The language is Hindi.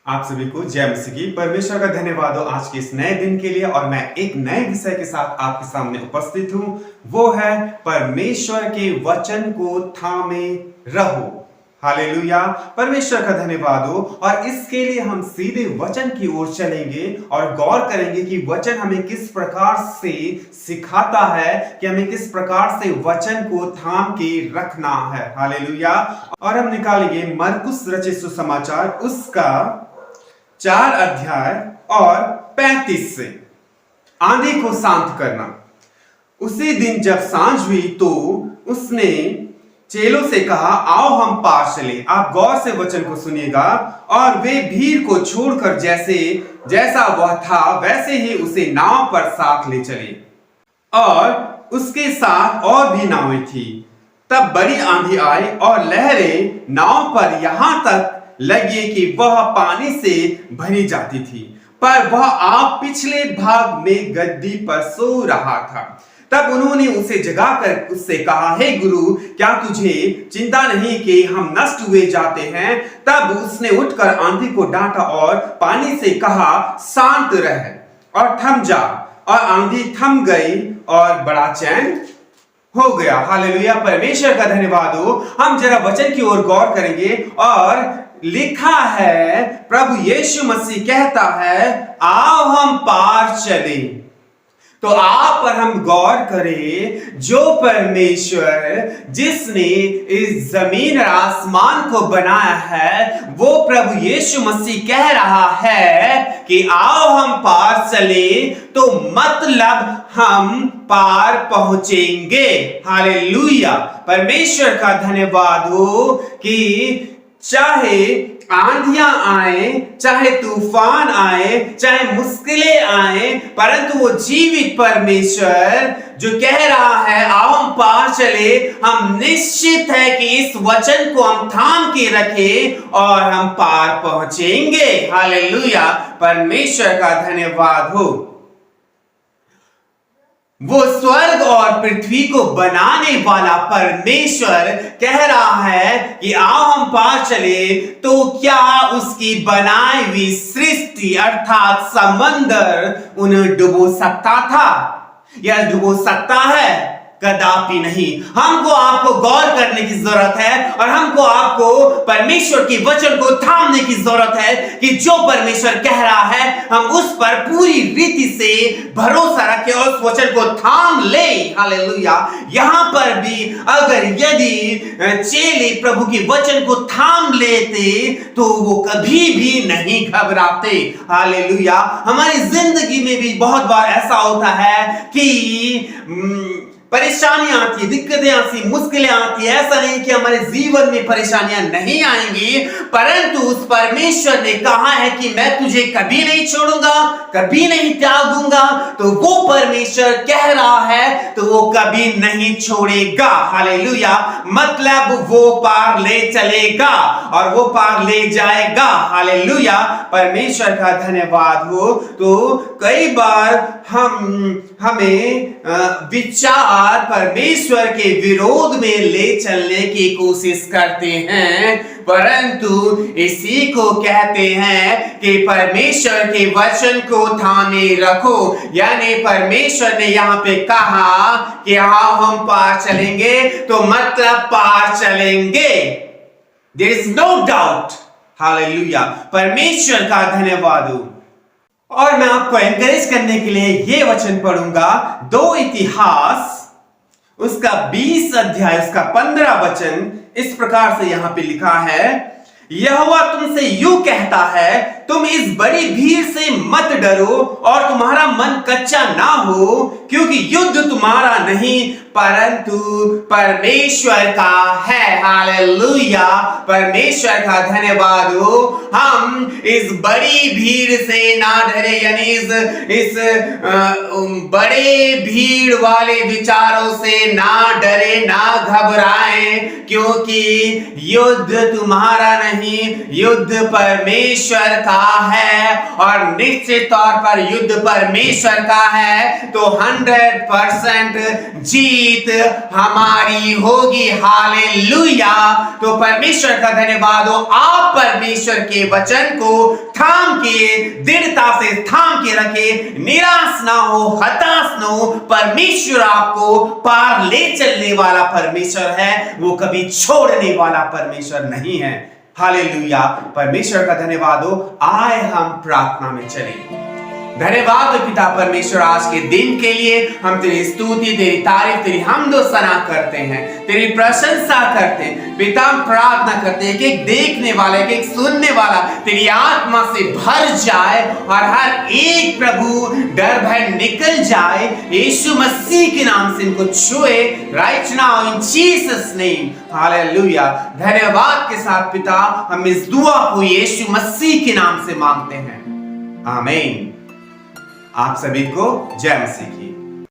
आप सभी को जय मसीह की। परमेश्वर का धन्यवाद हो आज के इस नए दिन के लिए। और मैं एक नए विषय के साथ आपके सामने उपस्थित हूं, वो है परमेश्वर के वचन को थामे रहो। हालेलुया, परमेश्वर का धन्यवाद हो। और इसके लिए हम सीधे वचन की ओर चलेंगे और गौर करेंगे कि वचन हमें किस प्रकार से सिखाता है, कि हमें किस प्रकार से वचन को थाम के रखना है। हालेलुया। और हम निकालेंगे मरकुस रचित सुसमाचार उसका 4 अध्याय और 35 से। आंधी को शांत करना। उसी दिन जब सांझ हुई तो उसने चेलों से कहा, आओ हम पार चले। आप गौर से वचन को सुनिएगा। और वे भीड़ को छोड़कर जैसा वह था वैसे ही उसे नाव पर साथ ले चले, और उसके साथ और भी नावें थी। तब बड़ी आंधी आई और लहरें नाव पर यहां तक लगी कि वह पानी से भरी जाती थी, पर वह आप पिछले भाग में गद्दी पर सो रहा था। तब उन्होंने उसे जगाकर उससे कहा, हे गुरु, क्या तुझे चिंता नहीं कि हम नष्ट हुए जाते हैं? तब उसने उठकर आंधी को डांटा और पानी से कहा, शांत रह और थम जा। और आंधी थम गई और बड़ा चैन हो गया। हालेलुया, परमेश्वर का धन्यवाद हो। हम जरा वचन की ओर गौर करेंगे। और लिखा है, प्रभु यीशु मसीह कहता है, आओ हम पार चले। तो आप पर हम गौर करें, जो परमेश्वर जिसने इस जमीन और आसमान को बनाया है, वो प्रभु यीशु मसीह कह रहा है कि आओ हम पार चले, तो मतलब हम पार पहुंचेंगे। हालेलुया, परमेश्वर का धन्यवाद हो कि चाहे आंधियां आए, चाहे तूफान आए, चाहे मुश्किलें आए, परंतु वो जीवित परमेश्वर जो कह रहा है आओ हम पार चले, हम निश्चित है कि इस वचन को हम थाम के रखें और हम पार पहुंचेंगे। हालेलुया, परमेश्वर का धन्यवाद हो। वो स्वर्ग और पृथ्वी को बनाने वाला परमेश्वर कह रहा है कि आओ हम पार चले, तो क्या उसकी बनाई हुई सृष्टि अर्थात समंदर उन्हें डुबो सकता था या डुबो सकता है? कदापि नहीं। हमको आपको गौर करने की जरूरत है और हमको आपको परमेश्वर के वचन को थामने की जरूरत है कि जो परमेश्वर कह रहा है हम उस पर पूरी रीति से भरोसा रखें और उस वचन को थाम ले। हालेलुया। यहां पर भी अगर यदि चेले प्रभु के वचन को थाम लेते तो वो कभी भी नहीं घबराते। हालेलुया। हमारी जिंदगी में भी बहुत बार ऐसा होता है कि परेशानियां आती, दिक्कतें आती, मुश्किलें आती। ऐसा नहीं कि हमारे जीवन में परेशानियां नहीं आएंगी, परंतु उस परमेश्वर ने कहा है कि मैं तुझे कभी नहीं छोड़ूंगा, कभी नहीं त्यागूंगा। तो वो परमेश्वर कह रहा है तो वो कभी नहीं छोड़ेगा। हालेलुया, मतलब वो पार ले चलेगा और वो पार ले जाएगा। हालेलुया, परमेश्वर का धन्यवाद हो। तो कई बार हमें विचार परमेश्वर के विरोध में ले चलने की कोशिश करते हैं, परंतु इसी को कहते हैं कि परमेश्वर के वचन को थामे रखो। यानी परमेश्वर ने यहां पे कहा कि हाँ हम पार चलेंगे, तो मतलब पार चलेंगे। There is no doubt। Hallelujah, परमेश्वर का धन्यवाद हो। और मैं आपको एनकरेज करने के लिए यह वचन पढ़ूंगा, 2 इतिहास उसका 20 अध्याय उसका 15 वचन। इस प्रकार से यहां पे लिखा है, यहोवा तुमसे यूं कहता है, तुम इस बड़ी भीड़ से मत डरो और तुम्हारा मन कच्चा ना हो, क्योंकि युद्ध तुम्हारा नहीं परंतु परमेश्वर का है। हालेलुया, परमेश्वर का धन्यवाद हो। हम इस बड़ी भीड़ से ना डरे, यानी इस बड़े भीड़ वाले विचारों से ना डरे, ना घबराएं, क्योंकि युद्ध तुम्हारा नहीं, युद्ध परमेश्वर का का है और निश्चित तौर पर युद्ध परमेश्वर का है, तो 100% जीत हमारी होगी। हालेलुया। तो परमेश्वर का धन्यवाद हो। आप परमेश्वर के वचन को थाम के, दृढ़ता से थाम के रखे, निराश ना हो, हताश ना हो। परमेश्वर आपको पार ले चलने वाला परमेश्वर है, वो कभी छोड़ने वाला परमेश्वर नहीं है। हालेलुया। परमेश्वर का धन्यवाद हो। आए हम प्रार्थना में चलें। धन्यवाद पिता परमेश्वर आज के दिन के लिए। हम तेरी स्तुति, तेरी तारीफ, तेरी हम्द और सना करते हैं, तेरी प्रशंसा करते हैं। पिता हम प्रार्थना करते हैं कि एक देखने वाला, एक सुनने वाला तेरी आत्मा से भर जाए और हर एक प्रभु डर भय निकल जाए। यीशु मसीह के नाम से इनको छुए right now in Jesus name. Hallelujah. धन्यवाद के साथ पिता हम इस दुआ को यीशु मसीह के नाम से मांगते हैं। आमीन। आप सभी को जय मसीह की।